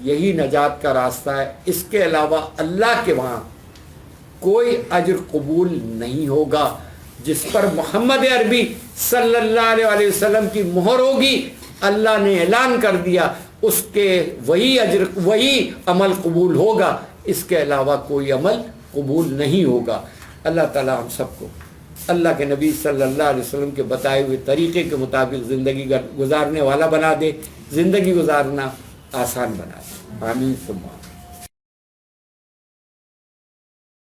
یہی نجات کا راستہ ہے۔ اس کے علاوہ اللہ کے وہاں کوئی اجر قبول نہیں ہوگا۔ جس پر محمد عربی صلی اللہ علیہ وسلم کی مہر ہوگی، اللہ نے اعلان کر دیا، اس کے وہی اجر وہی عمل قبول ہوگا، اس کے علاوہ کوئی عمل قبول نہیں ہوگا۔ اللہ تعالی ہم سب کو اللہ کے نبی صلی اللہ علیہ وسلم کے بتائے ہوئے طریقے کے مطابق زندگی گزارنے والا بنا دے، زندگی گزارنا آسان بنا دے۔ آمین ثم آمین۔